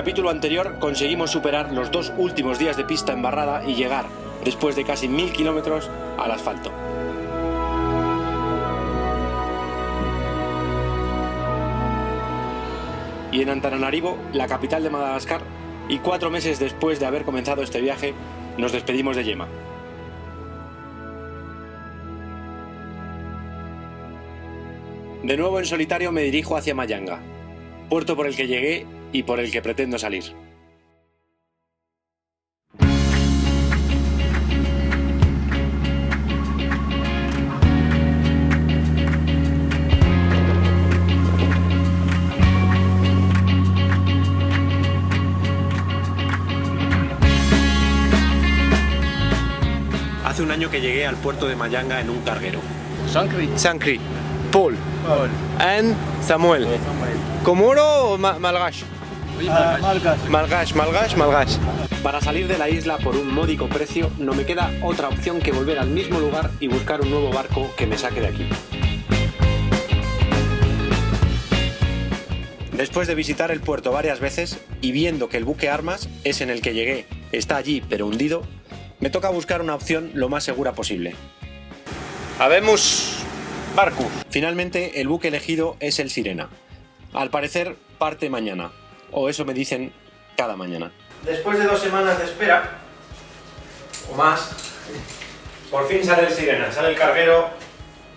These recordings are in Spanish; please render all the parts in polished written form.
capítulo anterior conseguimos superar los 2 últimos días de pista embarrada y llegar, después de casi 1000 kilómetros, al asfalto. Y en Antananarivo, la capital de Madagascar, y 4 meses después de haber comenzado este viaje, nos despedimos de Yema. De nuevo en solitario me dirijo hacia Mayanga, puerto por el que llegué y por el que pretendo salir. Hace un año que llegué al puerto de Mayanga en un carguero. Sankri, Paul, and Samuel. ¿Comoro o malgache? Malgache. Para salir de la isla por un módico precio, no me queda otra opción que volver al mismo lugar y buscar un nuevo barco que me saque de aquí. Después de visitar el puerto varias veces y viendo que el buque Armas, es en el que llegué, está allí pero hundido, me toca buscar una opción lo más segura posible. Habemos barco. Finalmente, el buque elegido es el Sirena. Al parecer, parte mañana. O eso me dicen cada mañana. Después de 2 semanas de espera, o más, por fin sale el Sirena. Sale el carguero,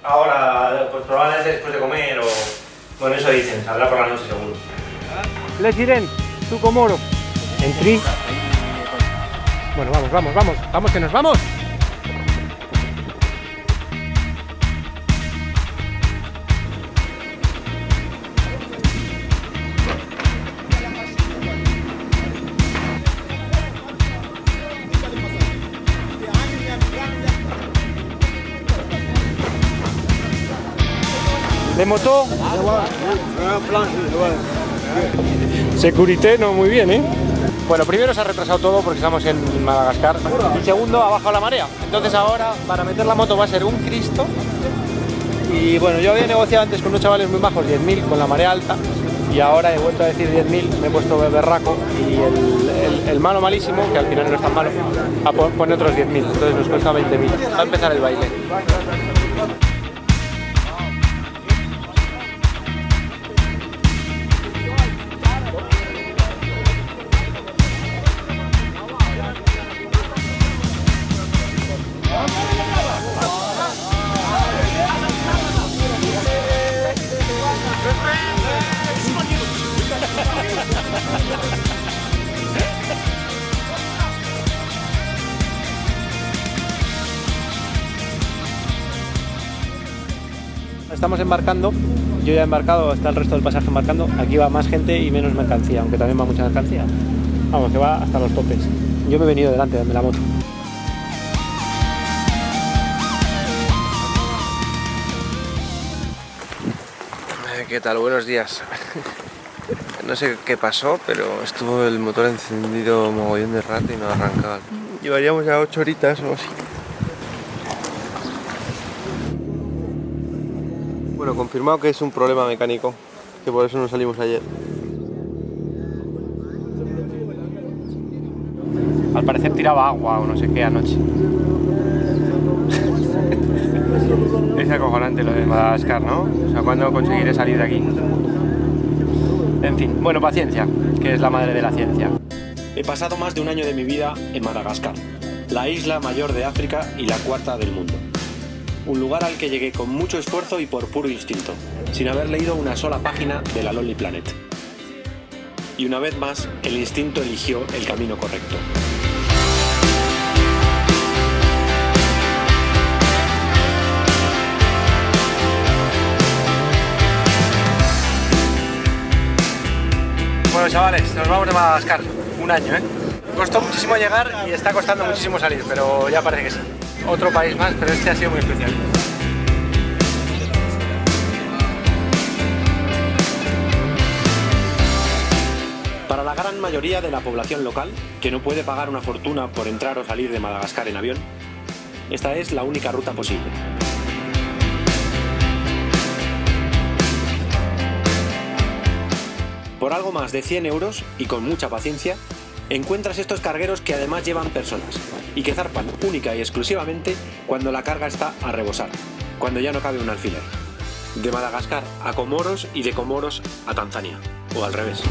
ahora, pues probablemente después de comer o... Bueno, eso dicen, saldrá por la noche seguro. Le Siren, tu Comoro. Entrí. Bueno, vamos, que nos vamos. ¿Le moto? Securité, no muy bien, ¿eh? Bueno, primero se ha retrasado todo porque estamos en Madagascar. Y segundo, ha bajado la marea. Entonces ahora, para meter la moto va a ser un Cristo. Y bueno, yo había negociado antes con unos chavales muy bajos 10.000 con la marea alta. Y ahora he vuelto a decir 10.000, me he puesto berraco. Y el malo malísimo, que al final no es tan malo, pone otros 10.000. Entonces nos cuesta 20.000. Va a empezar el baile. Estamos embarcando, yo ya he embarcado, está el resto del pasaje embarcando, aquí va más gente y menos mercancía, aunque también va mucha mercancía. Vamos, que va hasta los topes. Yo me he venido delante de la moto. ¿Qué tal? Buenos días. No sé qué pasó, pero estuvo el motor encendido mogollón de rato y no arrancaba. Llevaríamos ya 8 horitas o así. Bueno, confirmado que es un problema mecánico, que por eso no salimos ayer. Al parecer tiraba agua o no sé qué anoche. Es acojonante lo de Madagascar, ¿no? O sea, ¿cuándo conseguiré salir de aquí? En fin, bueno, paciencia, que es la madre de la ciencia. He pasado más de un año de mi vida en Madagascar, la isla mayor de África y la 4ª del mundo. Un lugar al que llegué con mucho esfuerzo y por puro instinto, sin haber leído una sola página de la Lonely Planet. Y una vez más, el instinto eligió el camino correcto. Bueno, chavales, nos vamos de Madagascar. Un año, ¿eh? Costó muchísimo llegar y está costando muchísimo salir, pero ya parece que sí. Otro país más, pero este ha sido muy especial. Para la gran mayoría de la población local, que no puede pagar una fortuna por entrar o salir de Madagascar en avión, esta es la única ruta posible. Por algo más de 100 euros y con mucha paciencia, encuentras estos cargueros que además llevan personas y que zarpan única y exclusivamente cuando la carga está a rebosar, cuando ya no cabe un alfiler. De Madagascar a Comoros y de Comoros a Tanzania, o al revés.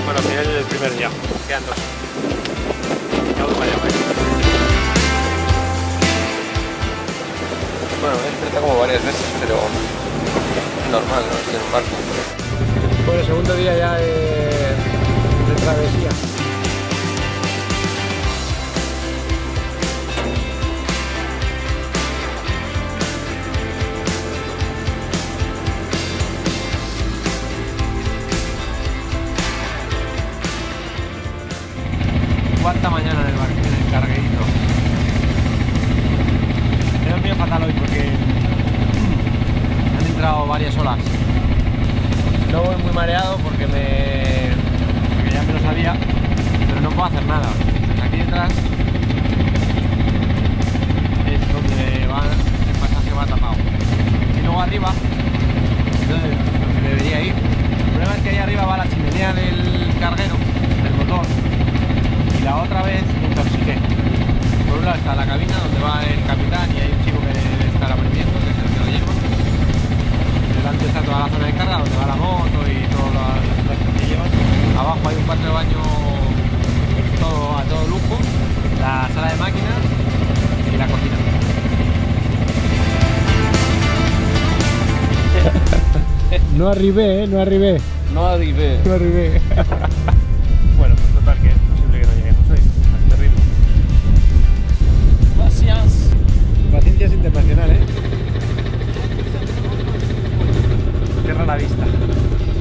Bueno, al final del primer día, quedan 2. Ya voy para allá, Bueno, me he despertado como varias veces, pero es normal, ¿no? Estoy en un barco. Bueno, segundo día ya de travesía. Cuarta mañana en el barco, en el carguerito. He dormido fatal hoy porque han entrado varias olas. No voy muy mareado porque ya me lo sabía, pero no puedo hacer nada. Aquí detrás es donde va, el pasaje va tapado. Y luego arriba, donde debería ir. El problema es que ahí arriba va la chimenea del carguero, del motor. Y la otra vez me intoxiqué. Por un lado está la cabina donde va el capitán y hay un chico que debe estar aprendiendo, que es el que lo lleva. Delante está toda la zona de carga donde va la moto y todas las cosas que llevan. Abajo hay un cuarto de baño a todo lujo, la sala de máquinas y la cocina. No arribé, no arribé. No arribé. No arribé. Bueno, pues total que es posible que no lleguemos hoy a este ritmo. Gracias. Paciencia es internacional, ¿eh? Cierra la vista.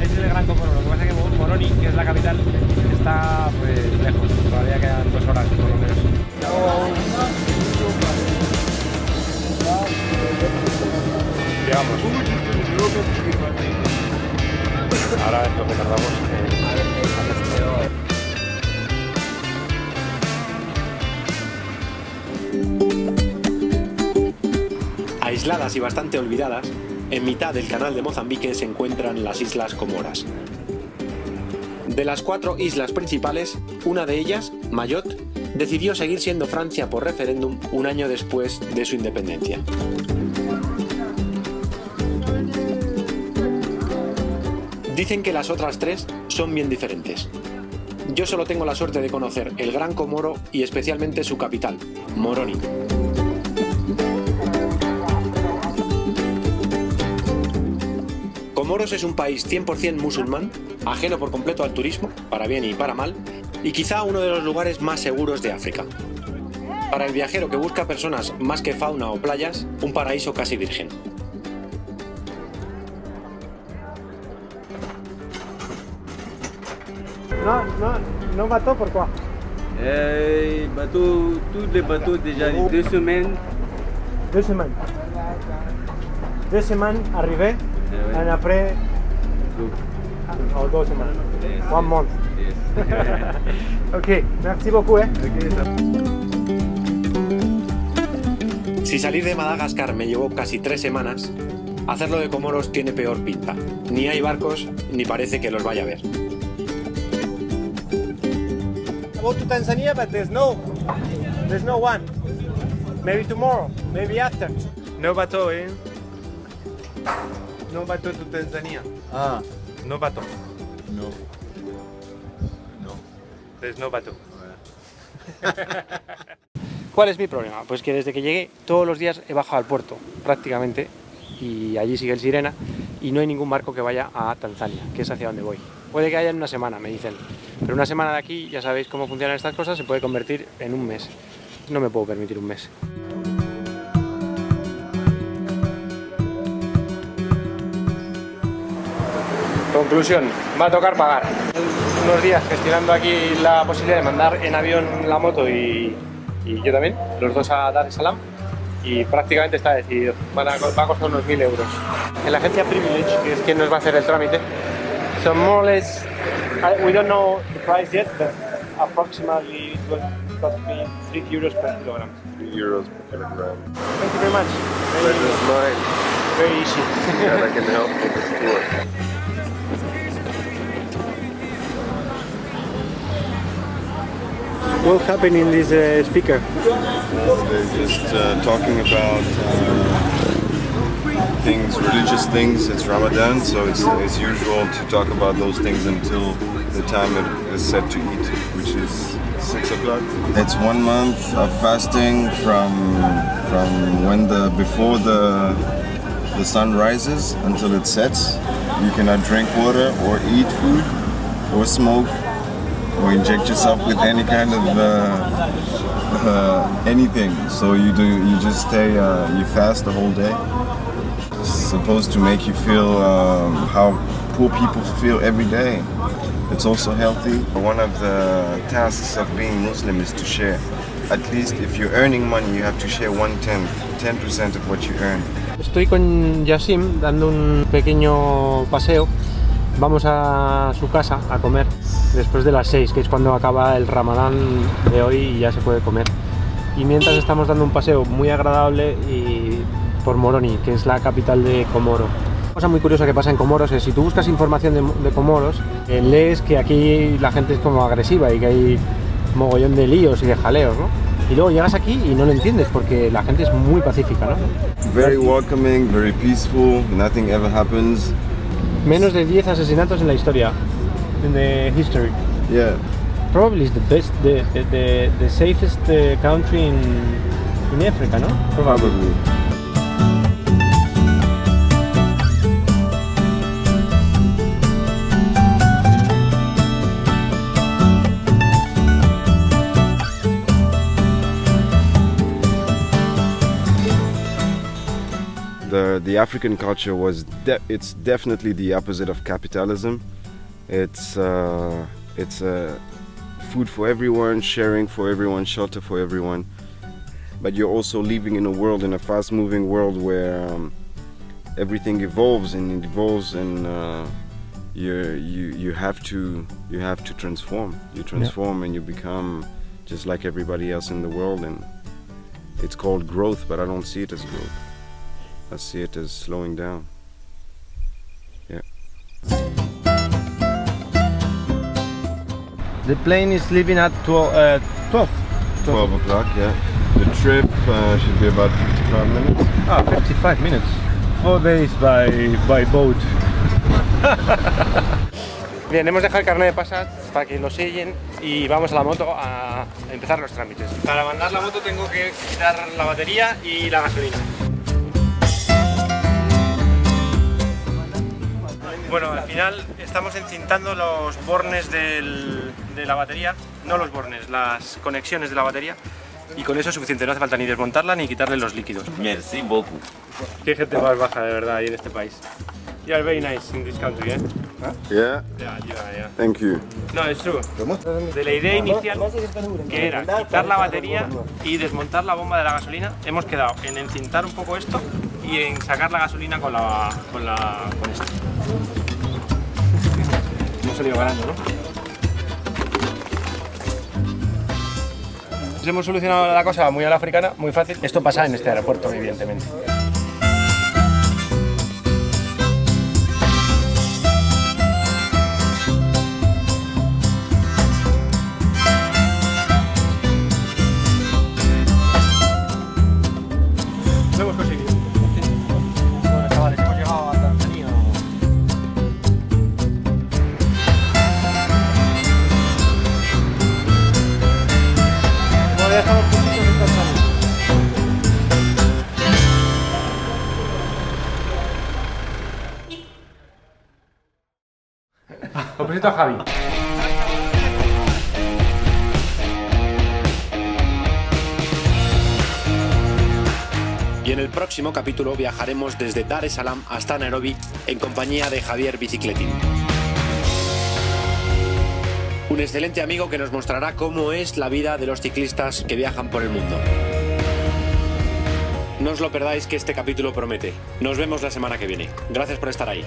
Ese es el Gran Comoro. Lo que pasa es que Moroni, que es la capital, está pues lejos. Todavía quedan 2 horas por lo menos. Llegamos. Ahora es lo que tardamos Aisladas y bastante olvidadas, en mitad del canal de Mozambique se encuentran las Islas Comoras. De las 4 islas principales, una de ellas, Mayotte, decidió seguir siendo Francia por referéndum un año después de su independencia. Dicen que las otras 3 son bien diferentes. Yo solo tengo la suerte de conocer el Gran Comoro y especialmente su capital, Moroni. Comoros es un país 100% musulmán, ajeno por completo al turismo, para bien y para mal, y quizá uno de los lugares más seguros de África. Para el viajero que busca personas más que fauna o playas, un paraíso casi virgen. Non bateau, pourquoi? Bateau, tous les bateaux déjà 2 semaines. 2 semaines. 2 semaines arrivé, ouais. et après, 2 semaines. Yes. 1 month. Yes. Ok, merci beaucoup. Si salir de Madagascar me llevó casi 3 semanas, hacerlo de Comoros tiene peor pinta. Ni hay barcos, ni parece que los vaya a ver. Go to Tanzania, but there's no one. Maybe tomorrow, maybe after. No bateau, eh? No bateau to Tanzania. Ah, No bateau. no. No. There's no bateau. ¿Cuál es mi problema? Pues que desde que llegué todos los días he bajado al puerto, prácticamente, y allí sigue el Sirena y no hay ningún barco que vaya a Tanzania, que es hacia donde voy. Puede que haya en una semana, me dicen, pero una semana de aquí, ya sabéis cómo funcionan estas cosas, se puede convertir en un mes. No me puedo permitir un mes. Conclusión, va a tocar pagar. Unos días gestionando aquí la posibilidad de mandar en avión la moto y yo también, los dos a Dar es Salaam, y prácticamente está decidido. Va a costar unos 1.000 euros. En la agencia Privilege, que es quien nos va a hacer el trámite, so more or less, we don't know the price yet, but approximately it will cost me 3 euros per kilogram. 3 euros per kilogram. Thank you very much. Pleasure's mine. Very easy. Yeah, I can help with this tour. What happened in this speaker? They're just talking about things, religious things. It's Ramadan, so it's usual to talk about those things until the time it is set to eat, which is 6 o'clock. It's 1 month of fasting from when before the sun rises until it sets. You cannot drink water or eat food or smoke or inject yourself with any kind of anything. So you just stay, you fast the whole day. It's supposed to make you feel how poor people feel every day. It's also healthy. One of the tasks of being Muslim is to share. At least if you're earning money, you have to share 10% of what you earn. Estoy con Yasim dando un pequeño paseo. Vamos a su casa a comer después de las 6, que es cuando acaba el Ramadán de hoy y ya se puede comer. Y mientras estamos dando un paseo muy agradable por Moroni, que es la capital de Comoro. Una cosa muy curiosa que pasa en Comoros es, si tú buscas información de Comoros, lees que aquí la gente es como agresiva y que hay mogollón de líos y de jaleos, ¿no? Y luego llegas aquí y no lo entiendes porque la gente es muy pacífica, ¿no? Very welcoming, very peaceful, nothing ever happens. Menos de 10 asesinatos en la historia, in the history. Yeah. Probably is the best, the safest country in Africa, ¿no? Probably. The African culture it's definitely the opposite of capitalism. It's food for everyone, sharing for everyone, shelter for everyone. But you're also living in a fast-moving world where everything evolves, and you have to transform. You transform, and you become just like everybody else in the world. And it's called growth, but I don't see it as growth. I see it as slowing down. Yeah. The plane is leaving at 12 o'clock, yeah. The trip should be about 55 minutes. 55 minutes. 4 days by boat. Bien, hemos dejado el carnet de pasar para que lo sellen y vamos a la moto a empezar los trámites. Para mandar la moto tengo que quitar la batería y la gasolina. Bueno, al final estamos encintando los bornes de la batería, no los bornes, las conexiones de la batería, y con eso es suficiente, no hace falta ni desmontarla ni quitarle los líquidos. Merci beaucoup. Qué gente más baja de verdad ahí en este país. You are very nice in this country, ¿eh? Yeah. Yeah. Thank you. No, it's true. De la idea inicial, que era quitar la batería y desmontar la bomba de la gasolina, hemos quedado en encintar un poco esto y en sacar la gasolina con esto. Hemos salido ganando, ¿no? Pues hemos solucionado la cosa muy a la africana, muy fácil. Esto pasa en este aeropuerto, evidentemente. Lo hemos conseguido. Bueno, chavales, hemos llegado a Tanzania. Ya estamos juntitos en Tanzania. Os presento a Javi. Y en el próximo capítulo viajaremos desde Dar es Salaam hasta Nairobi en compañía de Javier Bicicletín. Un excelente amigo que nos mostrará cómo es la vida de los ciclistas que viajan por el mundo. No os lo perdáis, que este capítulo promete. Nos vemos la semana que viene. Gracias por estar ahí.